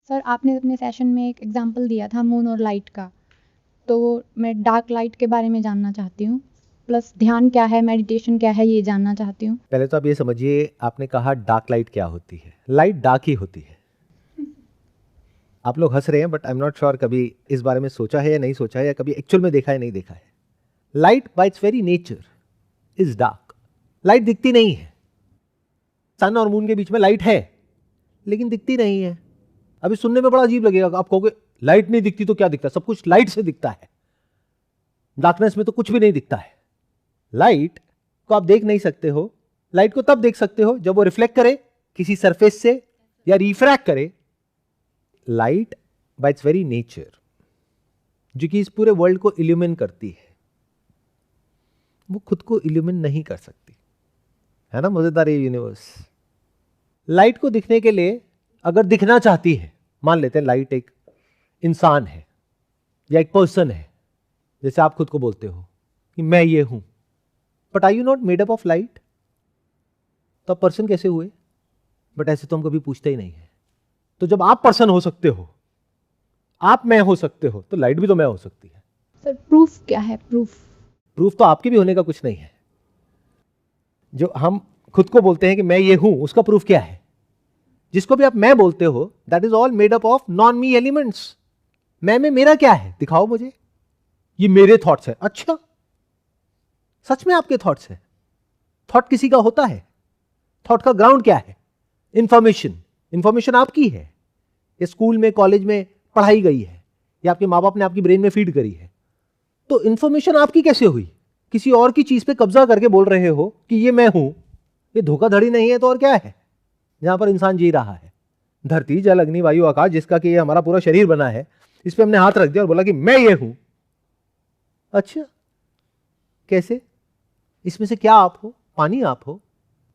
Sir आपने अपने session में एक एग्जांपल दिया था मून और लाइट का, तो मैं डार्क लाइट के बारे में जानना चाहती हूँ, प्लस ध्यान क्या है, मेडिटेशन क्या है, ये जानना चाहती हूँ। पहले तो आप ये समझिए, आपने कहा डार्क लाइट क्या होती है। लाइट डार्क ही होती है। आप लोग हंस रहे हैं, but I am not sure कभी इस बारे में सोचा है या नहीं सोचा है, या कभी एक्चुअल में देखा है नहीं देखा है। Light by it's very nature is dark. Light दिखती नहीं है। सन और मून के बीच में लाइट है, लेकिन दिखती नहीं है। अभी सुनने में बड़ा अजीब लगेगा, आप कहोगे लाइट नहीं दिखती तो क्या दिखता है? सब कुछ लाइट से दिखता है। डार्कनेस में तो कुछ भी नहीं दिखता है। लाइट को आप देख नहीं सकते हो। लाइट को तब देख सकते हो जब वो रिफ्लेक्ट करे किसी सरफेस से या रिफ्रैक्ट करे। Light by it's very nature, जो कि इस पूरे वर्ल्ड को इल्यूमिन करती है, वो खुद को इल्यूमिन नहीं कर सकती है ना। मजेदार ये यूनिवर्स। लाइट को दिखने के लिए अगर दिखना चाहती है, मान लेते हैं लाइट एक इंसान है या एक पर्सन है, जैसे आप खुद को बोलते हो कि मैं ये हूं, but are you not made up of light? तो आप पर्सन कैसे हुए? बट ऐसे तो हम कभी पूछते ही नहीं है। तो जब आप पर्सन हो सकते हो, आप मैं हो सकते हो, तो लाइट भी तो मैं हो सकती है। सर प्रूफ क्या है? प्रूफ तो आपके भी होने का कुछ नहीं है। जो हम खुद को बोलते हैं कि मैं ये हूं, उसका प्रूफ क्या है? जिसको भी आप मैं बोलते हो, that is all made up of non me elements. मैं में मेरा क्या है? दिखाओ मुझे। ये मेरे थॉट्स है। अच्छा, सच में आपके थॉट्स है? थॉट किसी का होता है? थॉट का ग्राउंड क्या है? इंफॉर्मेशन। इंफॉर्मेशन आपकी है, ये स्कूल में कॉलेज में पढ़ाई गई है, या आपके माँ बाप ने आपकी ब्रेन में फीड करी है। तो इंफॉर्मेशन आपकी कैसे हुई? किसी और की चीज पे कब्जा करके बोल रहे हो कि ये मैं हूं। ये धोखाधड़ी नहीं है तो और क्या है? जहां पर इंसान जी रहा है, धरती जल अग्नि वायु आकाश, जिसका कि ये हमारा पूरा शरीर बना है, इस पे हमने हाथ रख दिया और बोला कि मैं ये हूं। अच्छा, कैसे? इसमें से क्या आप हो? पानी आप हो,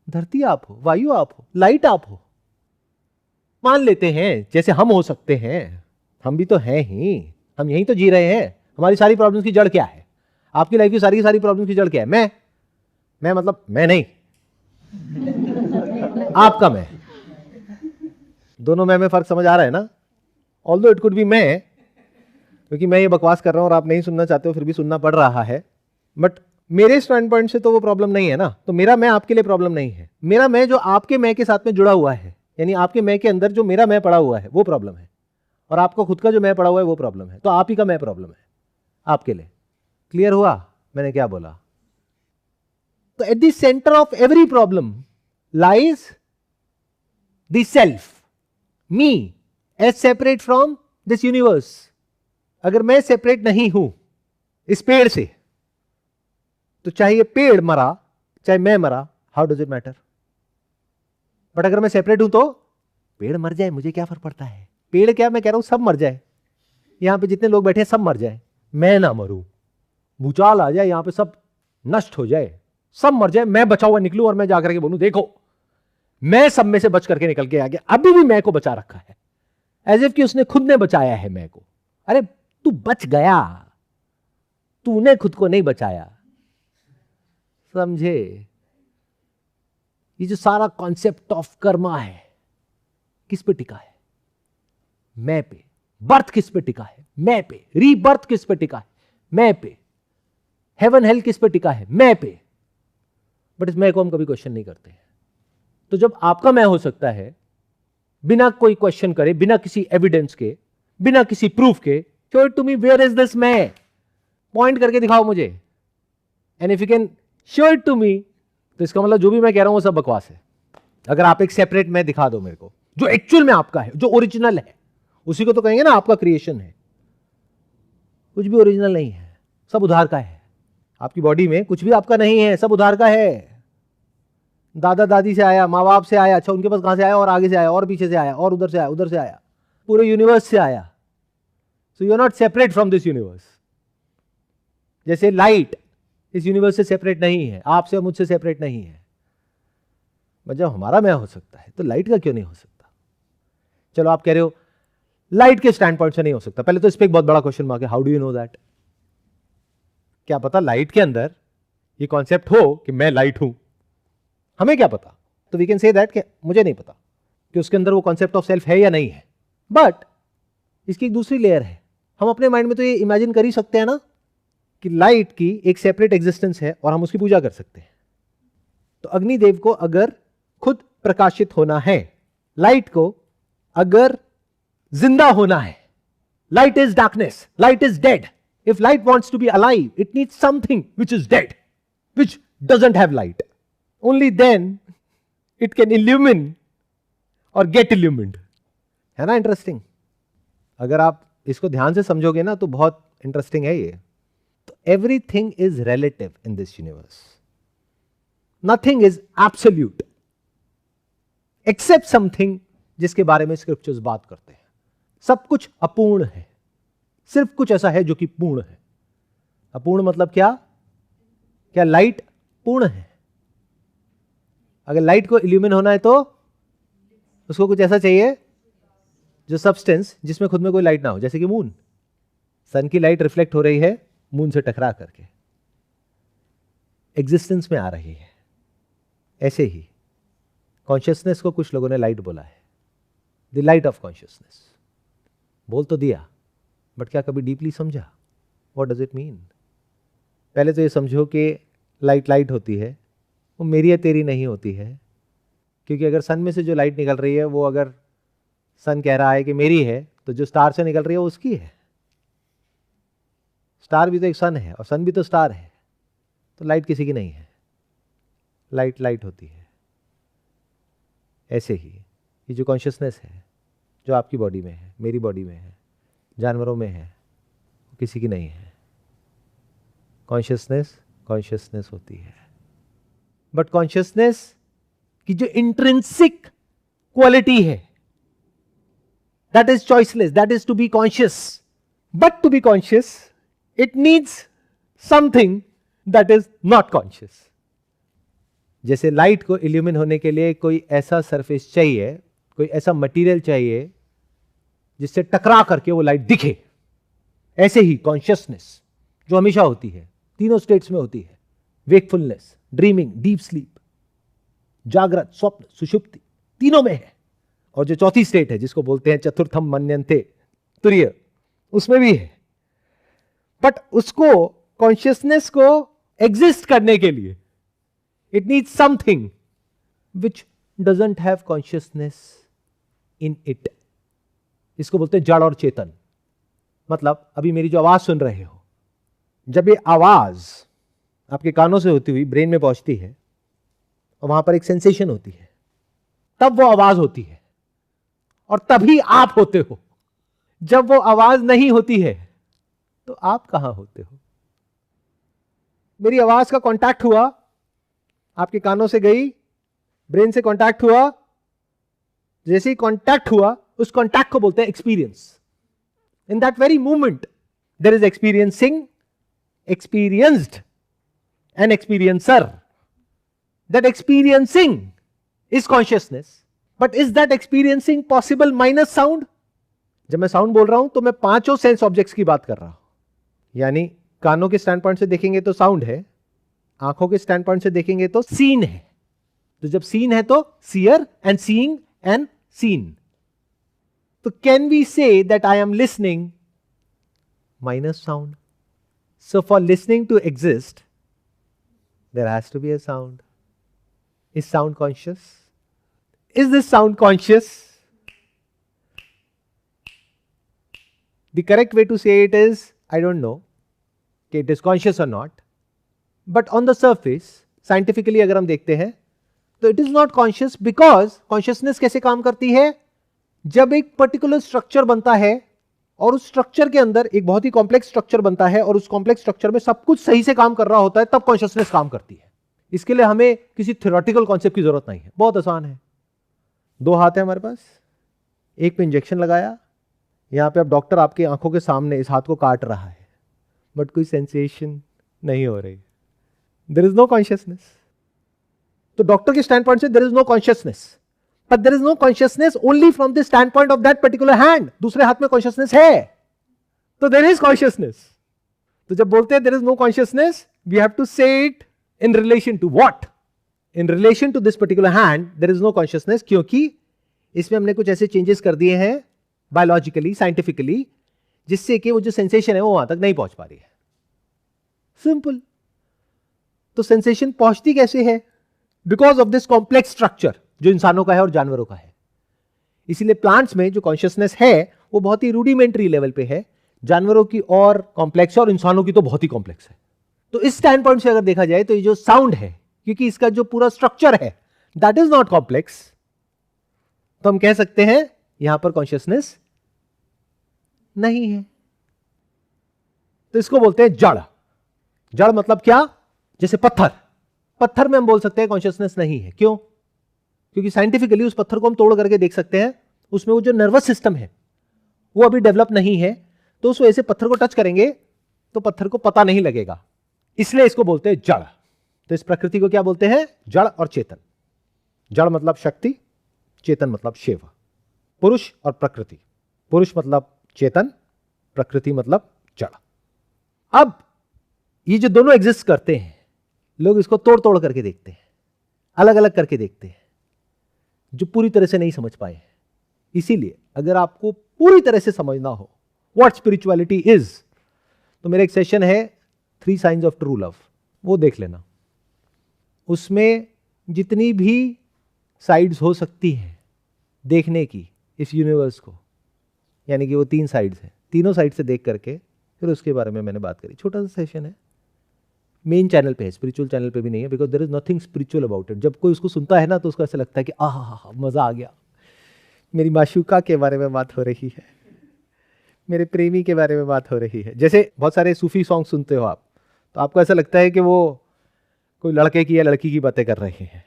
धरती आप हो, वायु आप हो, लाइट आप हो। मान लेते हैं जैसे हम हो सकते हैं। हम भी तो हैं ही, हम यहीं तो जी रहे हैं। हमारी सारी प्रॉब्लम्स की जड़ क्या है? आपकी लाइफ की सारी प्रॉब्लम्स की जड़ क्या है? मैं मतलब मैं नहीं, आपका मैं। दोनों में फर्क समझ आ रहा है ना? ऑल्दो इट कुड बी मैं, क्योंकि मैं ये बकवास कर रहा हूं और आप नहीं सुनना चाहते हो, फिर भी सुनना पड़ रहा है। बट मेरे स्टैंड पॉइंट से तो वो प्रॉब्लम नहीं है ना। तो मेरा मैं आपके लिए प्रॉब्लम नहीं है। मेरा मैं जो आपके मैं के साथ में जुड़ा हुआ है, यानी आपके मैं के अंदर जो मेरा मैं पड़ा हुआ है, वो प्रॉब्लम है। और आपको खुद का जो मैं पड़ा हुआ है वो प्रॉब्लम है। तो आप ही का मैं प्रॉब्लम है आपके लिए। क्लियर हुआ मैंने क्या बोला? तो at the centre of every problem lies the self, me, as separate from this universe. अगर मैं सेपरेट नहीं हूं इस पेड़ से, तो चाहे ये पेड़ मरा चाहे मैं मरा, how does it matter? But अगर मैं सेपरेट हूं तो पेड़ मर जाए, मुझे क्या फर्क पड़ता है? पेड़ क्या, मैं कह रहा हूं सब मर जाए, यहां पे जितने लोग बैठे हैं सब मर जाए, मैं ना मरूं। भूचाल आ जाए, यहां पे सब नष्ट हो जाए, सब मर जाए, मैं बचा हुआ निकलूं और मैं जाकर के बोलूं देखो मैं सब में से बच करके निकल के आ गया। अभी भी मैं को बचा रखा है, एज इफ कि उसने खुद ने बचाया है मैं को। अरे तू बच गया, तूने खुद को नहीं बचाया। समझे? ये जो सारा कॉन्सेप्ट ऑफ कर्मा है, किस पे टिका है? मैं पे। बर्थ किस पे टिका है? मैं पे। रीबर्थ किस पे टिका है? मैं पे। हेवन हेल किस पे टिका है? मैं पे। बट इस मैं को हम कभी क्वेश्चन नहीं करते हैं। तो जब आपका मैं हो सकता है बिना कोई क्वेश्चन करे, बिना किसी एविडेंस के, बिना किसी प्रूफ के, show it to me, where is this मैं? पॉइंट करके दिखाओ मुझे। And if you can show it to me, तो इसका मतलब जो भी मैं कह रहा हूं वो सब बकवास है। अगर आप एक सेपरेट मैं दिखा दो मेरे को, जो एक्चुअल में आपका है, जो ओरिजिनल है, उसी को तो कहेंगे ना आपका क्रिएशन है। कुछ भी ओरिजिनल नहीं है, सब उधार का है। आपकी बॉडी में कुछ भी आपका नहीं है, सब उधार का है। दादा दादी से आया, माँ बाप से आया, अच्छा उनके पास कहां से आया, और आगे से आया, और पीछे से आया, और उधर से आया, उधर से आया, पूरे यूनिवर्स से आया। So you are not separate from this universe. जैसे लाइट इस यूनिवर्स से सेपरेट नहीं है, आपसे और मुझसे सेपरेट नहीं है। जब हमारा मैं हो सकता है तो लाइट का क्यों नहीं हो सकता? चलो आप कह रहे हो लाइट के स्टैंड पॉइंट से नहीं हो सकता, पहले तो इस पे एक बहुत बड़ा क्वेश्चन मार्क है। How do you know that? क्या पता लाइट के अंदर ये कॉन्सेप्ट हो कि मैं लाइट हूं, हमें क्या पता? तो वी कैन से दैट कि मुझे नहीं पता कि उसके अंदर वो कॉन्सेप्ट ऑफ सेल्फ है या नहीं है। बट इसकी एक दूसरी लेयर है. हम अपने माइंड में तो ये इमेजिन कर ही सकते हैं ना कि लाइट की एक सेपरेट एग्जिस्टेंस है और हम उसकी पूजा कर सकते हैं. तो अग्निदेव को अगर खुद प्रकाशित होना है, लाइट को अगर जिंदा होना है, light is darkness, light is dead. If light wants to be alive, it needs something which is dead, which doesn't have light. Only then it can illumine और गेट इल्यूमिन्ड. है ना इंटरेस्टिंग? अगर आप इसको ध्यान से समझोगे ना तो बहुत इंटरेस्टिंग है ये. तो everything is relative in this universe. Nothing is absolute except something जिसके बारे में स्क्रिप्चर्स बात करते हैं. सब कुछ अपूर्ण है, सिर्फ कुछ ऐसा है जो कि पूर्ण है. अपूर्ण मतलब क्या? क्या लाइट पूर्ण है? अगर लाइट को इल्यूमिन होना है तो उसको कुछ ऐसा चाहिए जो सब्सटेंस जिसमें खुद में कोई लाइट ना हो, जैसे कि मून. सन की लाइट रिफ्लेक्ट हो रही है मून से टकरा करके, एग्जिस्टेंस में आ रही है. ऐसे ही कॉन्शियसनेस को कुछ लोगों ने लाइट बोला है, द लाइट ऑफ कॉन्शियसनेस. बोल तो दिया, बट क्या कभी डीपली समझा? What does it mean? पहले तो ये समझो कि लाइट होती है, वो मेरी या तेरी नहीं होती है. क्योंकि अगर सन में से जो लाइट निकल रही है वो अगर सन कह रहा है कि मेरी है, तो जो स्टार से निकल रही है वो उसकी है. स्टार भी तो एक सन है और सन भी तो स्टार है. तो लाइट किसी की नहीं है, लाइट होती है. ऐसे ही ये जो कॉन्शियसनेस है जो आपकी बॉडी में है, मेरी बॉडी में है, जानवरों में है, वो किसी की नहीं है. कॉन्शियसनेस होती है. बट कॉन्शियसनेस की जो इंट्रिंसिक क्वालिटी है, that is choiceless, that is to be conscious. But to be conscious it needs something that is not conscious. जैसे लाइट को इल्यूमिन होने के लिए कोई ऐसा सरफेस चाहिए, कोई ऐसा मटेरियल चाहिए जिससे टकरा करके वो लाइट दिखे. ऐसे ही कॉन्शियसनेस जो हमेशा होती है, तीनों स्टेट्स में होती है, वेकफुलनेस, ड्रीमिंग, डीप स्लीप, जागृत, स्वप्न, सुषुप्ति, तीनों में है. और जो चौथी स्टेट है जिसको बोलते हैं चतुर्थम मन्यन्ते, तुरीय, उसमें भी है. बट उसको, कॉन्शियसनेस को एग्जिस्ट करने के लिए it needs something which doesn't have consciousness in it. इसको बोलते हैं जड़ और चेतन. मतलब अभी मेरी जो आवाज सुन रहे हो, जब ये आवाज आपके कानों से होती हुई ब्रेन में पहुंचती है और वहां पर एक सेंसेशन होती है, तब वो आवाज होती है और तभी आप होते हो. जब वो आवाज नहीं होती है तो आप कहां होते हो? मेरी आवाज का कांटेक्ट हुआ, आपके कानों से गई, ब्रेन से कांटेक्ट हुआ. जैसे ही कांटेक्ट हुआ, उस कांटेक्ट को बोलते हैं experience. In that very moment there is experiencing, experienced and experiencer. That experiencing is consciousness, but is that experiencing possible minus sound? जब मैं साउंड बोल रहा हूं तो मैं पांचों सेंस ऑब्जेक्ट्स की बात कर रहा हूं. यानी कानों के स्टैंड पॉइंट से देखेंगे तो साउंड है, आंखों के स्टैंड पॉइंट से देखेंगे तो सीन है. तो जब सीन है तो seer and seeing and seen. तो can we say that I am listening minus sound? So for listening to exist there has to be a sound. Is sound conscious? Is this sound conscious? The correct way to say it is, I don't know, कि it is conscious or not. But on the surface, scientifically अगर हम देखते हैं, तो it is not conscious because consciousness कैसे काम करती है? जब एक particular structure बनता है और उस structure के अंदर एक बहुत ही complex structure बनता है और उस complex structure में सब कुछ सही से काम कर रहा होता है, तब consciousness काम करती है. इसके लिए हमें किसी थ्योरेटिकल कॉन्सेप्ट की जरूरत नहीं है, बहुत आसान है. दो हाथ है हमारे पास, एक पे इंजेक्शन लगाया, यहां पे अब डॉक्टर आपके आंखों के सामने इस हाथ को काट रहा है, बट कोई सेंसेशन नहीं हो रही. There is no consciousness. तो डॉक्टर के स्टैंड पॉइंट से there is no consciousness, but there is no consciousness only from the standpoint of that particular hand. दूसरे हाथ में कॉन्शियसनेस है, तो देयर इज कॉन्शियसनेस. तो जब बोलते हैं there is no consciousness, we have to say it in relation to what? In relation to this particular hand there is no consciousness, क्योंकि इसमें हमने कुछ ऐसे चेंजेस कर दिए हैं बायोलॉजिकली, साइंटिफिकली, जिससे कि वो जो सेंसेशन है वो वहां तक नहीं पहुंच पा रही है। सिंपल। तो सेंसेशन पहुंचती कैसे है? Because of this complex structure जो इंसानों का है और जानवरों का है। इसीलिए प्लांट्स में जो कॉन्शियसनेस है वो बहुत ही रूडिमेंट्री लेवल पे है, जानवरों की और कॉम्प्लेक्स है और इंसानों की तो बहुत ही कॉम्प्लेक्स है। तो इस स्टैंड पॉइंट से अगर देखा जाए तो ये जो साउंड है, क्योंकि इसका जो पूरा स्ट्रक्चर है दैट इज नॉट कॉम्प्लेक्स, तो हम कह सकते हैं यहां पर कॉन्शियसनेस नहीं है। तो इसको बोलते हैं जड़। जड़ मतलब क्या? जैसे पत्थर, पत्थर में हम बोल सकते हैं कॉन्शियसनेस नहीं है। क्यों? क्योंकि साइंटिफिकली उस पत्थर को हम तोड़ करके देख सकते हैं, उसमें वो जो नर्वस सिस्टम है वो अभी डेवलप नहीं है, तो उस वजह से पत्थर को टच करेंगे तो पत्थर को पता नहीं लगेगा, इसलिए इसको बोलते हैं जड़। तो इस प्रकृति को क्या बोलते हैं? जड़ और चेतन। जड़ मतलब शक्ति, चेतन मतलब शिव। पुरुष और प्रकृति, पुरुष मतलब चेतन, प्रकृति मतलब जड़। अब ये जो दोनों एग्जिस्ट करते हैं, लोग इसको तोड़ तोड़ करके देखते हैं, अलग अलग करके देखते हैं, जो पूरी तरह से नहीं समझ पाए। इसीलिए अगर आपको पूरी तरह से समझना हो व्हाट स्पिरिचुअलिटी इज, तो मेरा एक सेशन है 3 साइंस ऑफ ट्रू लव, वो देख लेना। उसमें जितनी भी साइड्स हो सकती हैं देखने की इस यूनिवर्स को, यानी कि वो 3 साइड्स हैं, तीनों साइड से देख करके फिर उसके बारे में मैंने बात करी। छोटा सा सेशन है, मेन चैनल पे है, स्पिरिचुअल चैनल पे भी नहीं है, because there is nothing spiritual about it. जब कोई उसको सुनता है ना तो उसको ऐसा लगता है कि आहा मजा आ गया, मेरी माशूका के बारे में बात हो रही है, मेरे प्रेमी के बारे में बात हो रही है। जैसे बहुत सारे सूफी सॉन्ग सुनते हो आप, तो आपको ऐसा लगता है कि वो कोई लड़के की या लड़की की बातें कर रहे हैं,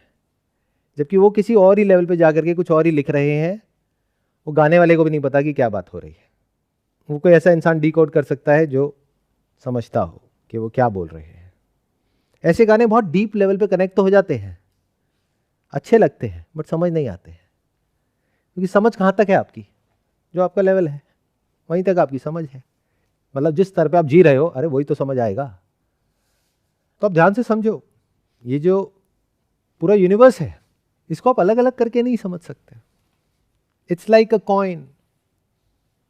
जबकि वो किसी और ही लेवल पे जाकर के कुछ और ही लिख रहे हैं। वो गाने वाले को भी नहीं पता कि क्या बात हो रही है। वो कोई ऐसा इंसान डिकोड कर सकता है जो समझता हो कि वो क्या बोल रहे हैं। ऐसे गाने बहुत डीप लेवल पे कनेक्ट तो हो जाते हैं, अच्छे लगते हैं, बट समझ नहीं आते हैं। क्योंकि समझ कहाँ तक है आपकी? जो आपका लेवल है वहीं तक आपकी समझ है। मतलब जिस स्तर पे आप जी रहे हो, अरे वही तो समझ आएगा। तो आप ध्यान से समझो, ये जो पूरा यूनिवर्स है इसको आप अलग अलग करके नहीं समझ सकते। It's like a coin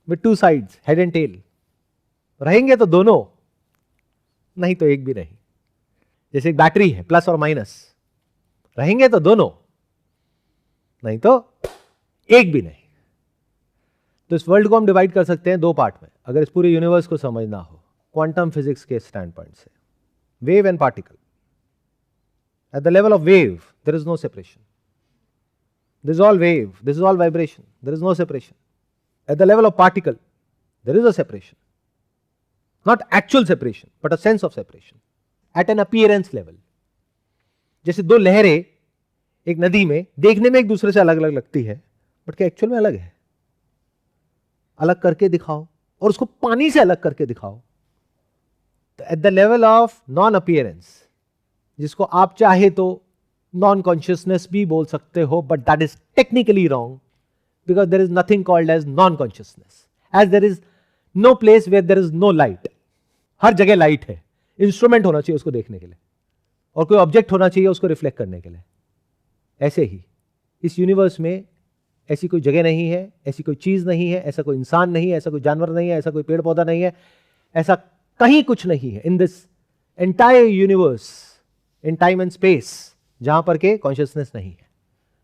with 2 sides, head and tail. रहेंगे तो दोनों, नहीं तो एक भी नहीं। जैसे एक बैटरी है, प्लस और माइनस, रहेंगे तो दोनों, नहीं तो एक भी नहीं। तो इस वर्ल्ड को हम डिवाइड कर सकते हैं 2 पार्ट में, अगर इस पूरे यूनिवर्स को समझना हो क्वांटम फिजिक्स के स्टैंड पॉइंट से। Wave and particle. At the level of wave there is no separation, this is all wave, this is all vibration, there is no separation. At the level of particle there is a separation, not actual separation but a sense of separation at an appearance level. जैसे 2 लहरें एक नदी में देखने में एक दूसरे से अलग अलग लगती है, बट क्या एक्चुअल में अलग है? अलग करके दिखाओ, और उसको पानी से अलग करके दिखाओ। तो at the level of non appearance, जिसको आप चाहे तो नॉन कॉन्शियसनेस भी बोल सकते हो, but that is technically wrong, because there is nothing called as non consciousness, as there is no place where there is no light. हर जगह लाइट है, इंस्ट्रूमेंट होना चाहिए उसको देखने के लिए, और कोई ऑब्जेक्ट होना चाहिए उसको रिफ्लेक्ट करने के लिए। ऐसे ही इस यूनिवर्स में ऐसी कोई जगह नहीं है, ऐसी कोई चीज नहीं है, ऐसा कोई इंसान नहीं है, ऐसा कोई जानवर नहीं है, ऐसा कोई पेड़ पौधा नहीं है, ऐसा कहीं कुछ नहीं है in this entire universe, in time and space, जहां पर के कॉन्शियसनेस नहीं है।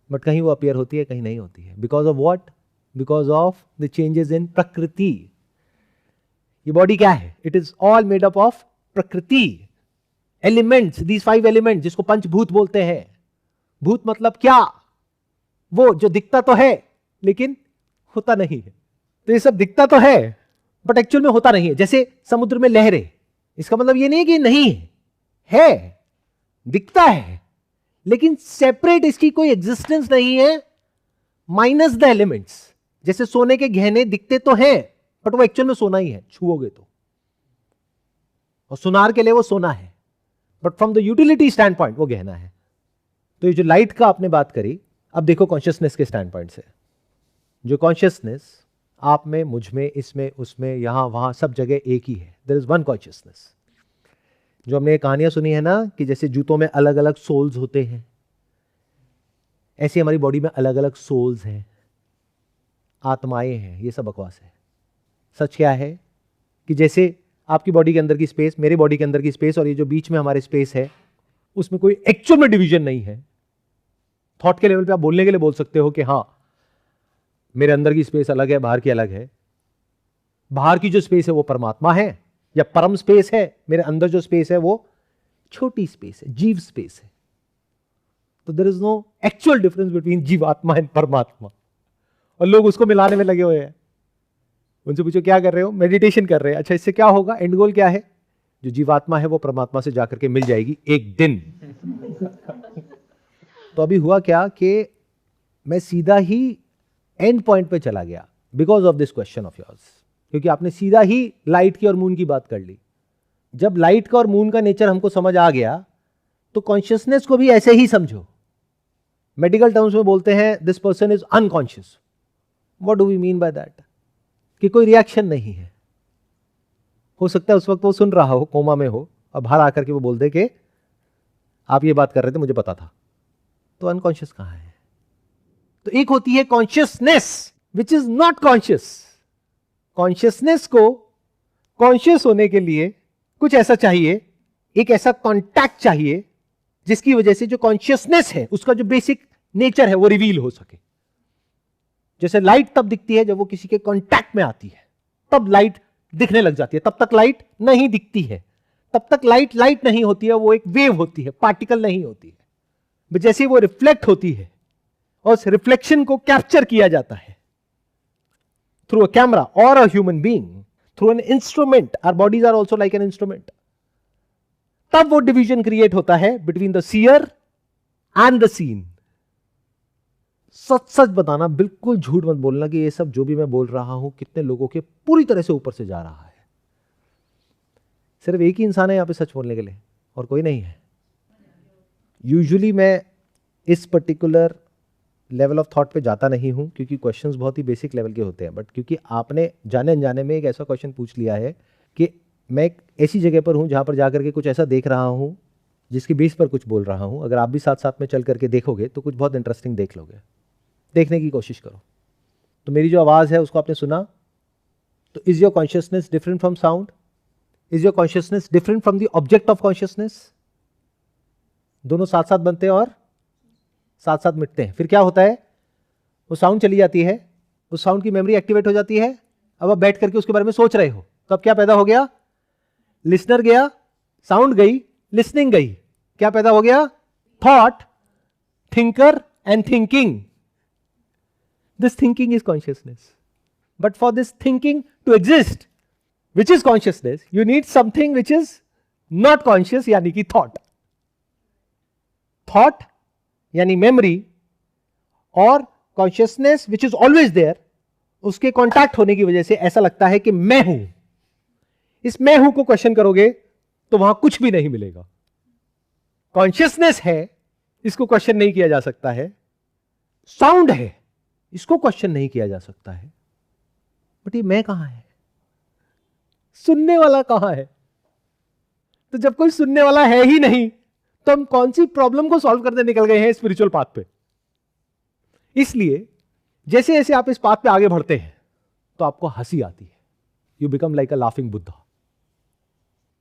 बट कहीं वो अपीयर होती है, कहीं नहीं होती है। Because of what? Because of the changes in प्रकृति। ये बॉडी क्या है? It is all made up of प्रकृति, एलिमेंट्स, दीज 5 एलिमेंट्स, जिसको पंचभूत बोलते हैं। भूत मतलब क्या? वो जो दिखता तो है लेकिन होता नहीं है। तो ये सब दिखता तो है बट एक्चुअल में होता नहीं है। जैसे समुद्र में लहरें, इसका मतलब ये नहीं कि नहीं है, दिखता है लेकिन सेपरेट इसकी कोई एग्जिस्टेंस नहीं है, माइनस द एलिमेंट्स। जैसे सोने के गहने दिखते तो हैं बट वो एक्चुअल में सोना ही है, छुओगे तो, और सुनार के लिए वो सोना है, but from the utility stand point वो गहना है। तो ये जो लाइट का आपने बात करी, अब देखो कॉन्शियसनेस के स्टैंड पॉइंट से। जो कॉन्शियसनेस आप में, मुझ में, इसमें, उसमें, यहां वहां, सब जगह एक ही है। There is one consciousness. जो हमने कहानियां सुनी है ना कि जैसे जूतों में अलग अलग सोल्स होते हैं, ऐसे हमारी बॉडी में अलग अलग सोल्स हैं। आत्माएं हैं, ये सब बकवास है। सच क्या है कि जैसे आपकी बॉडी के अंदर की स्पेस, मेरे बॉडी के अंदर की स्पेस और ये जो बीच में हमारे स्पेस है, उसमें कोई एक्चुअल में डिवीजन नहीं है। थॉट के लेवल पे आप बोलने के लिए बोल सकते हो कि हाँ मेरे अंदर की स्पेस अलग है, बाहर की अलग है। बाहर की जो स्पेस है वो परमात्मा है या परम स्पेस है, मेरे अंदर जो स्पेस है वो छोटी स्पेस है, जीव स्पेस है। तो there is no actual difference between jivatma and paramatma, और लोग उसको मिलाने में लगे हुए हैं। उनसे पूछो क्या कर रहे हो? मेडिटेशन कर रहे हैं। अच्छा, इससे क्या होगा? एंड गोल क्या है? जो जीवात्मा है वो परमात्मा से जाकर के मिल जाएगी एक दिन। तो अभी हुआ क्या कि मैं सीधा ही एंड पॉइंट पे चला गया because of this question of yours, क्योंकि आपने सीधा ही लाइट की और मून की बात कर ली। जब लाइट का और मून का नेचर हमको समझ आ गया तो कॉन्शियसनेस को भी ऐसे ही समझो। मेडिकल टर्म्स में बोलते हैं this person is unconscious. What do we mean by that? कि कोई रिएक्शन नहीं है। हो सकता है उस वक्त वो सुन रहा हो, कोमा में हो, और बाहर आकर के वो बोल दे कि आप ये बात कर रहे थे, मुझे पता था। तो अनकॉन्शियस कहां है? तो एक होती है consciousness which is not conscious. Consciousness को कॉन्शियस होने के लिए कुछ ऐसा चाहिए, एक ऐसा कॉन्टैक्ट चाहिए जिसकी वजह से जो कॉन्शियसनेस है उसका जो बेसिक नेचर है वो रिवील हो सके। जैसे लाइट तब दिखती है जब वो किसी के कॉन्टैक्ट में आती है, तब लाइट दिखने लग जाती है। तब तक लाइट नहीं दिखती है, तब तक लाइट नहीं होती है, वो एक वेव होती है, पार्टिकल नहीं होती है। जैसे वो रिफ्लेक्ट होती है और उस रिफ्लेक्शन को कैप्चर किया जाता है थ्रू अ कैमरा और a human being, through an instrument, our bodies are also like an instrument, तब वो डिवीजन क्रिएट होता है between the seer and the seen. सच सच बताना, बिल्कुल झूठ मत बोलना कि ये सब जो भी मैं बोल रहा हूं कितने लोगों के पूरी तरह से ऊपर से जा रहा है। सिर्फ एक ही इंसान है यहां पे सच बोलने के लिए और कोई नहीं है। यूजुअली मैं इस पर्टिकुलर लेवल ऑफ थॉट पे जाता नहीं हूं क्योंकि क्वेश्चंस बहुत ही बेसिक लेवल के होते हैं, बट क्योंकि आपने जाने अनजाने में एक ऐसा क्वेश्चन पूछ लिया है कि मैं एक ऐसी जगह पर हूं जहां पर जाकर के कुछ ऐसा देख रहा हूं जिसके बेस पर कुछ बोल रहा हूं। अगर आप भी साथ साथ में चल करके देखोगे तो कुछ बहुत इंटरेस्टिंग देख लोगे। देखने की कोशिश करो। तो मेरी जो आवाज है उसको आपने सुना, तो is your consciousness different from sound? Is your consciousness different from the object of consciousness? दोनों साथ साथ बनते हैं और साथ साथ मिटते हैं। फिर क्या होता है? वो साउंड चली जाती है, उस साउंड की मेमोरी एक्टिवेट हो जाती है। अब आप बैठ करके उसके बारे में सोच रहे हो, तो अब क्या पैदा हो गया? लिसनर गया, साउंड गई, लिसनिंग गई, क्या पैदा हो गया? Thought, thinker and thinking. This thinking is consciousness. But for this thinking to exist, which is consciousness, you need something which is not conscious, यानी कि thought. Thought यानी memory और consciousness which is always there, उसके contact होने की वजह से ऐसा लगता है कि मैं हूं। इस मैं हूं को क्वेश्चन करोगे तो वहां कुछ भी नहीं मिलेगा। Consciousness है, इसको क्वेश्चन नहीं किया जा सकता है। साउंड है, इसको क्वेश्चन नहीं किया जा सकता है। बट ये मैं कहां है? सुनने वाला कहां है? तो जब कोई सुनने वाला है ही नहीं तो हम कौन सी प्रॉब्लम को सॉल्व करने निकल गए हैं स्पिरिचुअल पाथ पे? इसलिए जैसे जैसे आप इस पाथ पे आगे बढ़ते हैं तो आपको हंसी आती है। You become like a laughing Buddha.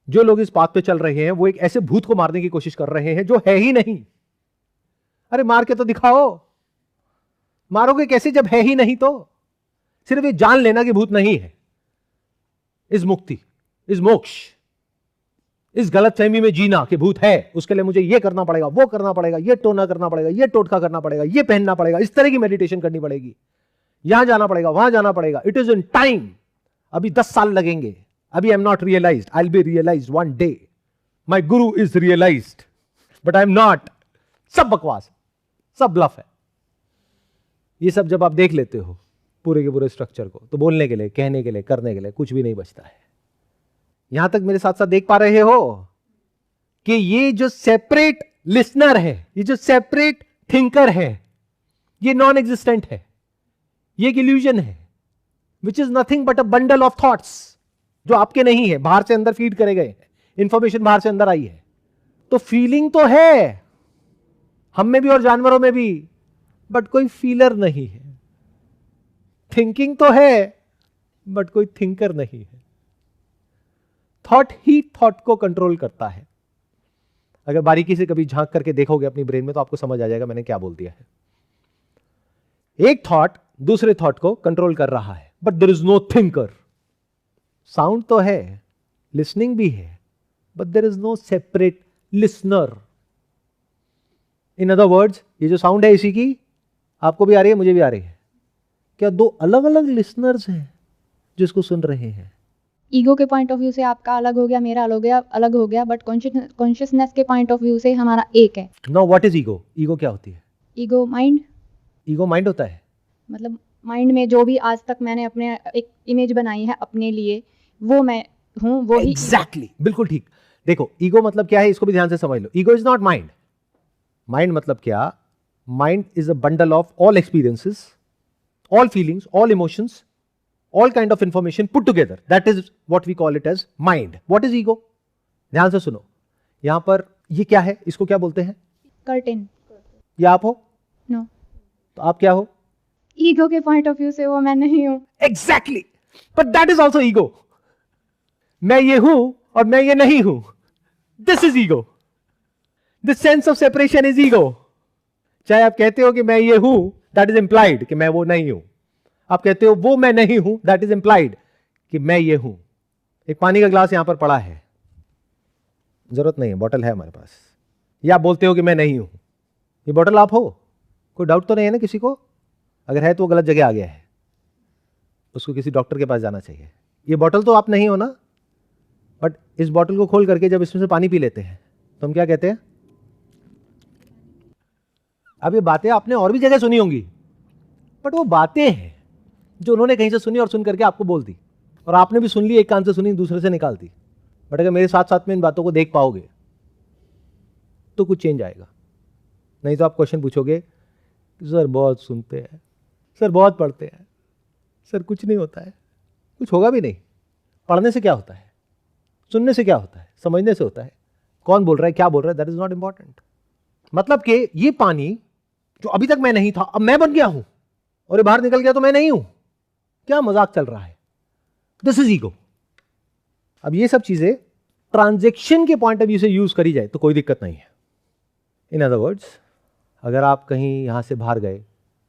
जो लोग इस पाथ पे चल रहे हैं वो एक ऐसे भूत को मारने की कोशिश कर रहे हैं जो है ही नहीं। अरे मार के तो दिखाओ। मारोगे कैसे जब है ही नहीं? तो सिर्फ ये जान लेना कि भूत नहीं है, इस मुक्ति, इस मोक्ष, इस गलतफहमी में जीना कि भूत है, उसके लिए मुझे ये करना पड़ेगा, वो करना पड़ेगा, ये टोना करना पड़ेगा, ये टोटका करना पड़ेगा, ये पहनना पड़ेगा, इस तरह की मेडिटेशन करनी पड़ेगी, यहां जाना पड़ेगा, वहां जाना पड़ेगा। It is in time. अभी 10 साल लगेंगे। अभी I am not realized, I will be realized one day. My guru is realized but I am not. सब बकवास, सब ब्लफ है। ये सब जब आप देख लेते हो पूरे के पूरे स्ट्रक्चर को, तो बोलने के लिए, कहने के लिए, करने के लिए कुछ भी नहीं बचता है। यहां तक मेरे साथ साथ देख पा रहे हो कि ये जो सेपरेट लिसनर है, ये जो सेपरेट थिंकर है, ये नॉन एग्जिस्टेंट है। ये एक इल्यूजन है which is nothing but a bundle of thoughts जो आपके नहीं है, बाहर से अंदर फीड करे गए, इंफॉर्मेशन बाहर से अंदर आई है। तो फीलिंग तो है हम में भी और जानवरों में भी, बट कोई फीलर नहीं है। थिंकिंग तो है बट कोई थिंकर नहीं है। थॉट ही थॉट को कंट्रोल करता है। अगर बारीकी से कभी झांक करके देखोगे अपनी ब्रेन में तो आपको समझ आ जाएगा मैंने क्या बोल दिया है। एक थॉट दूसरे थॉट को कंट्रोल कर रहा है but there is no thinker. Sound तो है, लिसनिंग भी है, but there is no separate listener. In other words, ये जो साउंड है इसी की आपको भी आ रही है, मुझे भी आ रही है, क्या दो अलग अलग लिसनर्स हैं जो इसको सुन रहे हैं? ईगो के पॉइंट ऑफ व्यू से आपका अलग हो गया, मेरा अलग हो गया, बट कॉन्शियसनेस के पॉइंट ऑफ व्यू से हमारा एक है। Now what is ego? Ego क्या होती है? Ego mind. ईगो माइंड होता है? मतलब माइंड में जो भी आज तक मैंने अपने एक इमेज बनाई है अपने लिए, वो मैं हूँ, वो ही। एग्जैक्टली, बिल्कुल ठीक। देखो ईगो मतलब क्या है, इसको भी ध्यान से समझ लो। Ego is not mind. Mind मतलब क्या? Mind is a bundle of all experiences, all feelings, all emotions, all kind of information put together. That is what we call it as mind. What is ego? ध्यान से सुनो, यहां पर ये क्या है, इसको क्या बोलते हैं? कर्टेन। ये आप हो? नो। तो आप क्या हो? ईगो के पॉइंट ऑफ व्यू से वो मैं नहीं हूं। Exactly. But that is also ego. मैं ये हूं और मैं ये नहीं हूं. This is ego. This sense of separation is ego. चाहे आप कहते हो कि मैं ये हूं, दैट इज इंप्लाइड कि मैं वो नहीं हूं। आप कहते हो वो मैं नहीं हूं, दैट इज इंप्लाइड कि मैं ये हूं। एक पानी का ग्लास यहां पर पड़ा है, जरूरत नहीं है, बॉटल है हमारे पास। या आप बोलते हो कि मैं नहीं हूं, ये बॉटल आप हो? कोई डाउट तो नहीं है ना किसी को? अगर है तो वो गलत जगह आ गया है, उसको किसी डॉक्टर के पास जाना चाहिए। ये बॉटल तो आप नहीं हो ना, बट इस बॉटल को खोल करके जब इसमें से पानी पी लेते हैं तो हम क्या कहते हैं? अब ये बातें आपने और भी जगह सुनी होंगी, बट वो बातें हैं जो उन्होंने कहीं से सुनी और सुन करके आपको बोल दी, और आपने भी सुन ली, एक कान से सुनी दूसरे से निकाल दी। बट अगर मेरे साथ साथ में इन बातों को देख पाओगे तो कुछ चेंज आएगा। नहीं तो आप क्वेश्चन पूछोगे, सर बहुत सुनते हैं, सर बहुत पढ़ते हैं, सर कुछ नहीं होता है। कुछ होगा भी नहीं। पढ़ने से क्या होता है? सुनने से क्या होता है? समझने से होता है। कौन बोल रहा है, क्या बोल रहा है, दैट इज नॉट इंपॉर्टेंट। मतलब कि ये पानी जो अभी तक मैं नहीं था, अब मैं बन गया हूं, और ये बाहर निकल गया तो मैं नहीं हूं। क्या मजाक चल रहा है? This is ego. अब ये सब चीजें ट्रांजैक्शन के पॉइंट ऑफ व्यू से यूज करी जाए तो कोई दिक्कत नहीं है। इन अदर वर्ड्स, अगर आप कहीं यहां से बाहर गए,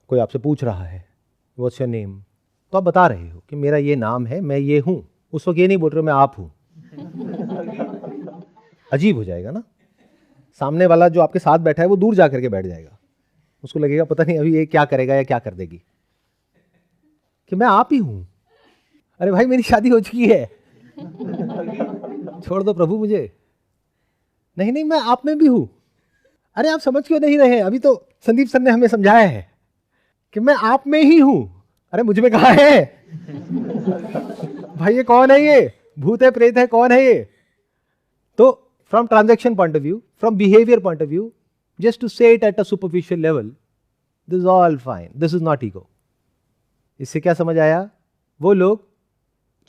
कोई आपसे पूछ रहा है व्हाट्स योर नेम, तो आप बता रहे हो कि मेरा ये नाम है, मैं ये हूं। उस वक्त ये नहीं बोल रहे हो मैं आप हूं। अजीब हो जाएगा ना। सामने वाला जो आपके साथ बैठा है वो दूर जा करके बैठ जाएगा, उसको लगेगा पता नहीं अभी ये क्या करेगा या क्या कर देगी, कि मैं आप ही हूं। अरे भाई मेरी शादी हो चुकी है, छोड़ दो प्रभु मुझे। नहीं नहीं, मैं आप में भी हूं। अरे आप समझ क्यों नहीं रहे? अभी तो संदीप सर ने हमें समझाया है कि मैं आप में ही हूं। अरे मुझ में कहा है? भाई ये कौन है? ये भूत है, प्रेत है, कौन है ये? तो from transaction point of view, from behavior point of view, just to say it at a superficial level, this is all fine. This is not ego. इससे क्या समझ आया? वो लोग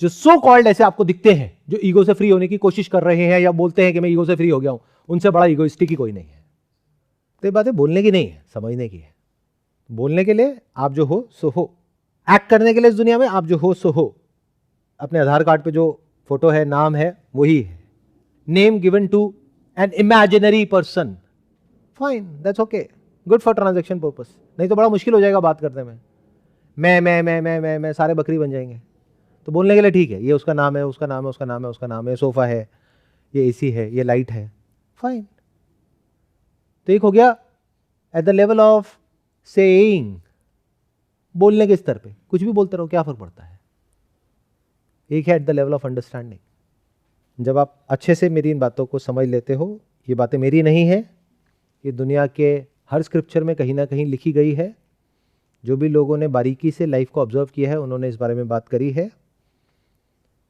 जो सो कॉल्ड ऐसे आपको दिखते हैं, जो ईगो से फ्री होने की कोशिश कर रहे हैं या बोलते हैं कि मैं ईगो से फ्री हो गया हूं, उनसे बड़ा ईगोइस्टिक ही कोई नहीं है। तो ये बातें बोलने की नहीं है, समझने की है। बोलने के लिए आप जो हो सो हो, एक्ट करने के लिए इस दुनिया में आप जो हो सो हो। अपने आधार कार्ड पे जो फोटो है, नाम है, वही है। Name given to an imaginary person, fine, that's okay, good for transaction purpose. नहीं तो बड़ा मुश्किल हो जाएगा बात करने में। मैं सारे बकरी बन जाएंगे। तो बोलने के लिए ठीक है, ये उसका नाम है, उसका नाम है, उसका नाम है, उसका नाम है, सोफा है, ये एसी है, ये लाइट है, फाइन। तो एक हो गया eight the level of saying, बोलने के स्तर पे कुछ भी बोलते रहो, क्या फर्क पड़ता है। एक है eight the level of understanding. जब आप अच्छे से मेरी इन बातों को समझ लेते हो, ये बातें मेरी नहीं है, ये दुनिया के हर स्क्रिप्चर में कहीं ना कहीं लिखी गई है। जो भी लोगों ने बारीकी से लाइफ को ऑब्जर्व किया है, उन्होंने इस बारे में बात करी है।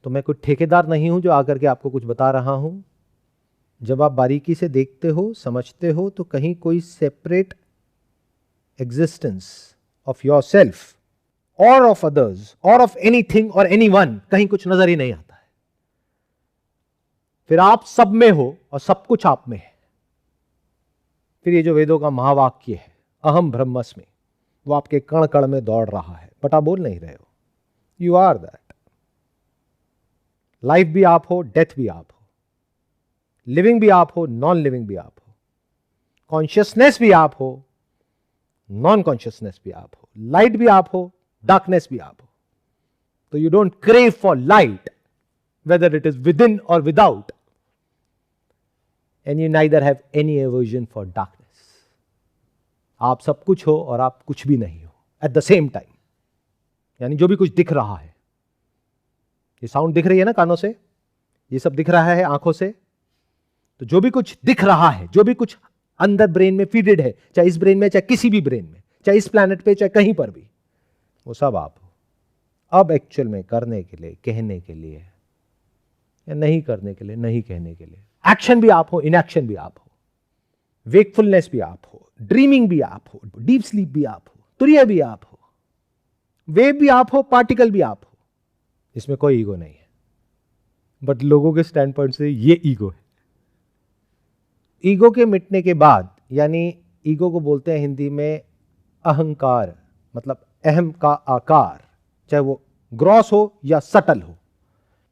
तो मैं कोई ठेकेदार नहीं हूं जो आकर के आपको कुछ बता रहा हूं। जब आप बारीकी से देखते हो, समझते हो, तो कहीं कोई separate existence of your self और ऑफ अदर्स और ऑफ एनीथिंग और एनीवन कहीं कुछ नजर ही नहीं आता है। फिर आप सब में हो और सब कुछ आप में है। फिर ये जो वेदों का महावाक्य है, अहम ब्रह्मस्मि, वो आपके कण कण में दौड़ रहा है। बट आप बोल नहीं रहे हो। You are that. लाइफ भी आप हो, डेथ भी आप हो, लिविंग भी आप हो, नॉन लिविंग भी आप हो, कॉन्शियसनेस भी आप हो, नॉन कॉन्शियसनेस भी आप हो, लाइट भी आप हो, डार्कनेस भी आप हो। तो you don't crave for light whether it is within or without, and you neither have any aversion for darkness. आप सब कुछ हो और आप कुछ भी नहीं हो at the same time. यानी जो भी कुछ दिख रहा है, ये साउंड दिख रही है ना कानों से, ये सब दिख रहा है आंखों से, तो जो भी कुछ दिख रहा है, जो भी कुछ अंदर ब्रेन में फीडेड है, चाहे इस ब्रेन में, चाहे किसी भी ब्रेन में, चाहे इस प्लैनेट पे, चाहे कहीं पर भी, वो सब आप हो। अब एक्चुअल में करने के लिए, कहने के लिए, या नहीं करने के लिए, नहीं कहने के लिए, एक्शन भी आप हो, इनएक्शन भी आप हो, वेकफुलनेस भी आप हो, ड्रीमिंग भी आप हो, डीप स्लीप भी आप हो, तुरिया भी आप हो, वेव भी आप हो, पार्टिकल भी आप हो। इसमें कोई ईगो नहीं है, बट लोगों के स्टैंड पॉइंट से ये ईगो है। ईगो के मिटने के बाद, यानी ईगो को बोलते हैं हिंदी में अहंकार, मतलब अहम का आकार, चाहे वो ग्रॉस हो या सटल हो,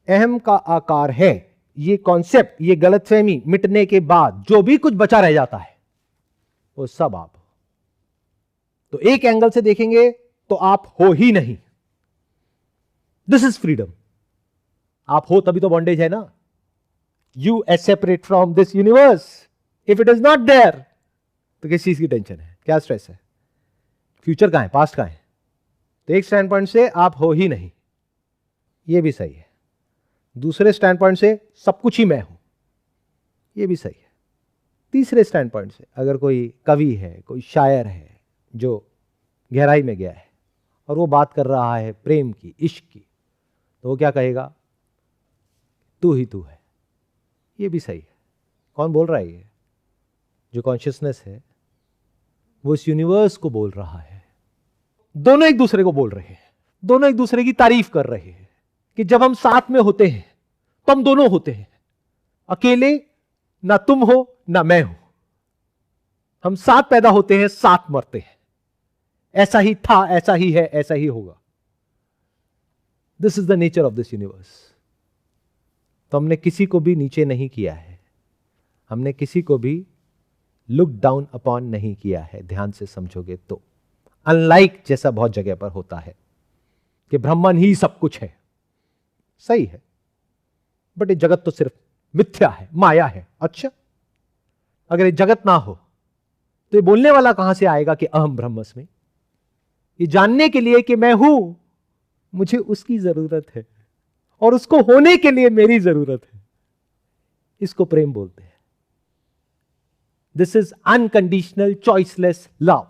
अहम का आकार है। ये कॉन्सेप्ट, ये गलतफहमी मिटने के बाद जो भी कुछ बचा रह जाता है वो सब आप हो। तो एक एंगल से देखेंगे तो आप हो ही नहीं। This is freedom. आप हो तभी तो बॉन्डेज है ना। You as separate from this universe, if it is not there तो किस चीज की टेंशन है, क्या स्ट्रेस है, फ्यूचर कहां है, पास्ट कहां है। तो एक स्टैंड पॉइंट से आप हो ही नहीं, ये भी सही है। दूसरे स्टैंड पॉइंट से सब कुछ ही मैं हूं, ये भी सही है। तीसरे स्टैंड पॉइंट से अगर कोई कवि है, कोई शायर है जो गहराई में गया है और वो बात कर रहा है प्रेम की, इश्क की, तो वो क्या कहेगा, तू ही तू है, ये भी सही है। कौन बोल रहा है ये? जो कॉन्शियसनेस है वो इस यूनिवर्स को बोल रहा है। दोनों एक दूसरे को बोल रहे हैं, दोनों एक दूसरे की तारीफ कर रहे हैं कि जब हम साथ में होते हैं तो हम दोनों होते हैं। अकेले ना तुम हो ना मैं हूं, हम साथ पैदा होते हैं, साथ मरते हैं। ऐसा ही था, ऐसा ही है, ऐसा ही होगा। This is the nature of this universe. तो हमने किसी को भी नीचे नहीं किया है, हमने किसी को भी लुक डाउन अपॉन नहीं किया है। ध्यान से समझोगे तो अनलाइक जैसा बहुत जगह पर होता है कि ब्रह्मन ही सब कुछ है, सही है, बट ये जगत तो सिर्फ मिथ्या है, माया है। अच्छा, अगर ये जगत ना हो तो ये बोलने वाला कहां से आएगा कि अहम ब्रह्मस्मि? ये जानने के लिए कि मैं हूं, मुझे उसकी जरूरत है और उसको होने के लिए मेरी जरूरत है। इसको प्रेम बोलते हैं। This is unconditional choiceless love.